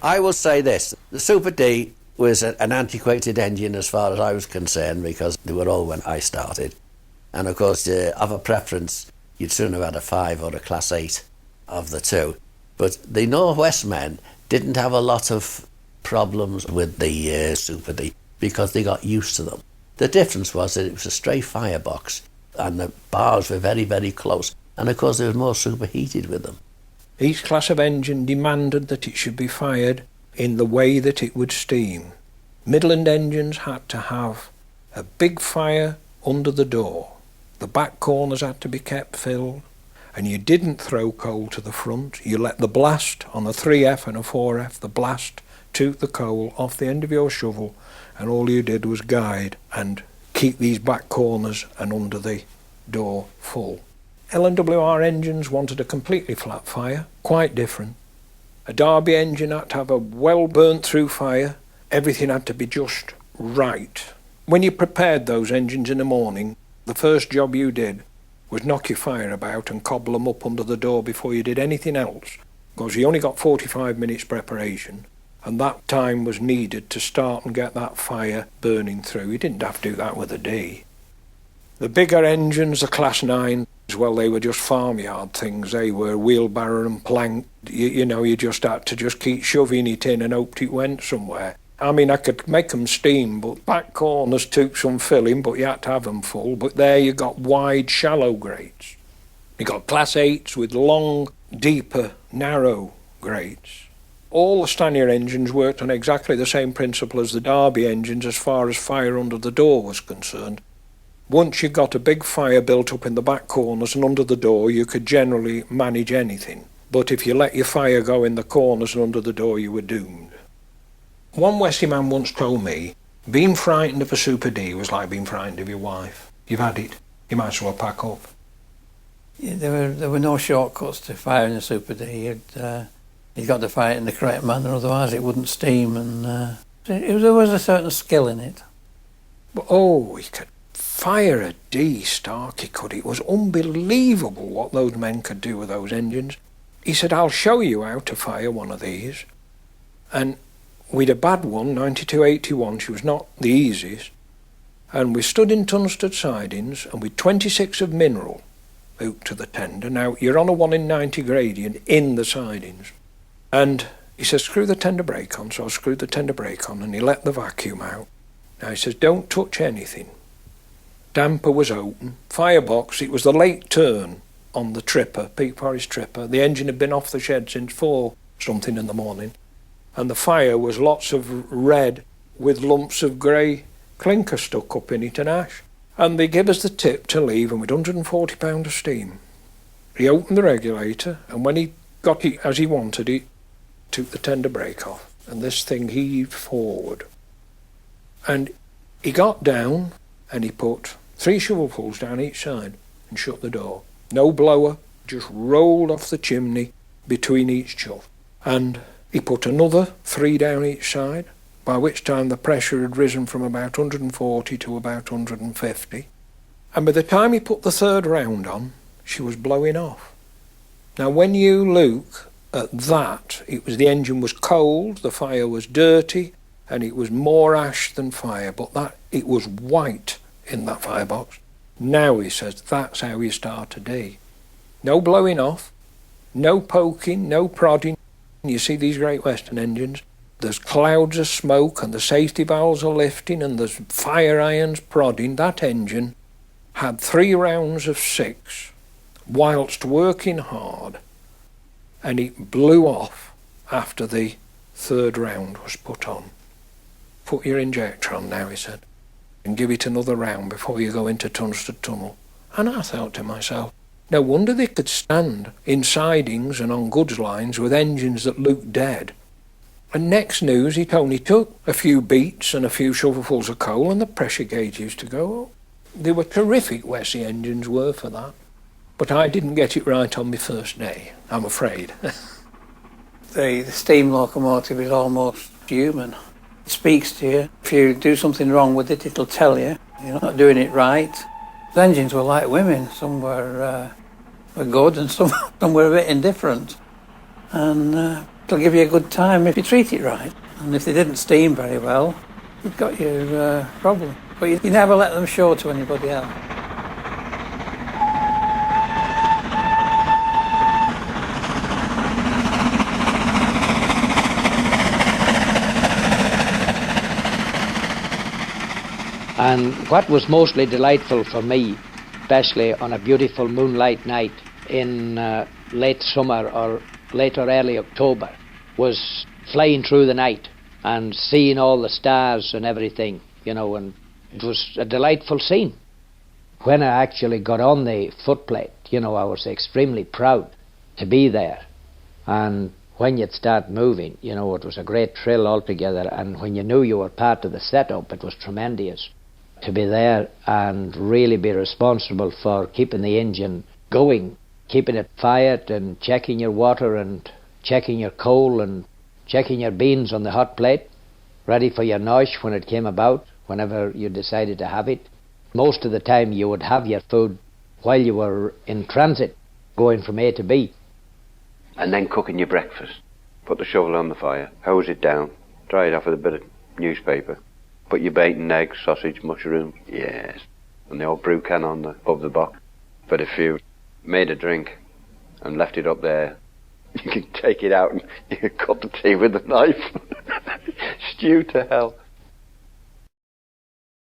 I will say this, the Super D was an antiquated engine as far as I was concerned, because they were all when I started. And of course, of a preference, you'd sooner have had a 5 or a Class 8 of the two. But the Northwest men didn't have a lot of problems with the Super D because they got used to them. The difference was that it was a straight firebox and the bars were very, very close. And of course, they were more superheated with them. Each class of engine demanded that it should be fired in the way that it would steam. Midland engines had to have a big fire under the door. The back corners had to be kept filled, and you didn't throw coal to the front. You let the blast on a 3F and a 4F, the blast took the coal off the end of your shovel, and all you did was guide and keep these back corners and under the door full. LNWR engines wanted a completely flat fire, quite different. A Derby engine had to have a well burnt through fire. Everything had to be just right. When you prepared those engines in the morning, the first job you did was knock your fire about and cobble them up under the door before you did anything else, because you only got 45 minutes preparation, and that time was needed to start and get that fire burning through. You didn't have to do that with a D. The bigger engines, the Class 9, well, they were just farmyard things. They were wheelbarrow and plank. You just had to just keep shoving it in and hoped it went somewhere. I mean, I could make them steam, but back corners took some filling, but you had to have them full. But there you got wide, shallow grates. You got Class 8s with long, deeper, narrow grates. All the Stanier engines worked on exactly the same principle as the Derby engines as far as fire under the door was concerned. Once you got a big fire built up in the back corners and under the door, you could generally manage anything. But if you let your fire go in the corners and under the door, you were doomed. One Westie man once told me, being frightened of a Super D was like being frightened of your wife. You've had it, you might as well pack up. Yeah, there were no shortcuts to firing a Super D. You'd got to fire it in the correct manner, otherwise it wouldn't steam, and there was a certain skill in it. But, he could fire a D, Starkey could. It was unbelievable what those men could do with those engines. He said, I'll show you how to fire one of these. And we'd a bad one, 9281, she was not the easiest. And we stood in Tunstead sidings, and with 26 of mineral out to the tender. Now, you're on a 1 in 90 gradient in the sidings. And he says, screw the tender brake on. So I screwed the tender brake on, and he let the vacuum out. Now he says, don't touch anything. Damper was open. Firebox, it was the late turn on the tripper, Peak Forest tripper. The engine had been off the shed since 4 something in the morning. And the fire was lots of red with lumps of grey clinker stuck up in it and ash. And they gave us the tip to leave, and with £140 of steam. He opened the regulator, and when he got it as he wanted it, took the tender brake off, and this thing heaved forward. And he got down, and he put 3 shovelfuls down each side and shut the door. No blower, just rolled off the chimney between each chuff. And he put another 3 down each side, by which time the pressure had risen from about 140 to about 150. And by the time he put the 3rd round on, she was blowing off. Now when you look at that, the engine was cold, the fire was dirty, and it was more ash than fire, but that it was white in that firebox. Now, he says, that's how you start a D. No blowing off, no poking, no prodding. You see these Great Western engines, there's clouds of smoke and the safety valves are lifting and there's fire irons prodding. That engine had 3 rounds of 6 whilst working hard, and it blew off after the 3rd round was put on. Put your injector on now, he said, and give it another round before you go into Tunstead Tunnel. And I thought to myself, no wonder they could stand in sidings and on goods lines with engines that looked dead. And next news, it only took a few beats and a few shovelfuls of coal and the pressure gauge used to go up. They were terrific, Wessie engines were, for that. But I didn't get it right on my first day, I'm afraid. The steam locomotive is almost human. It speaks to you. If you do something wrong with it, it'll tell you you're not doing it right. The engines were like women. Some were good and some were a bit indifferent. And It'll give you a good time if you treat it right. And if they didn't steam very well, you've got your problem. But you never let them show to anybody else. And what was mostly delightful for me, especially on a beautiful moonlight night in late summer or late or early October, was flying through the night and seeing all the stars and everything, you know, and it was a delightful scene. When I actually got on the footplate, you know, I was extremely proud to be there. And when you'd start moving, you know, it was a great thrill altogether. And when you knew you were part of the setup, it was tremendous to be there and really be responsible for keeping the engine going, keeping it fired and checking your water and checking your coal and checking your beans on the hot plate, ready for your nosh when it came about, whenever you decided to have it. Most of the time you would have your food while you were in transit, going from A to B. And then cooking your breakfast. Put the shovel on the fire, hose it down, dry it off with a bit of newspaper. Put your bacon, eggs, sausage, mushrooms, yes. And the old brew can on above the box. Bit of food. Made a drink and left it up there. You can take it out and you can cut the tea with a knife. Stew to hell.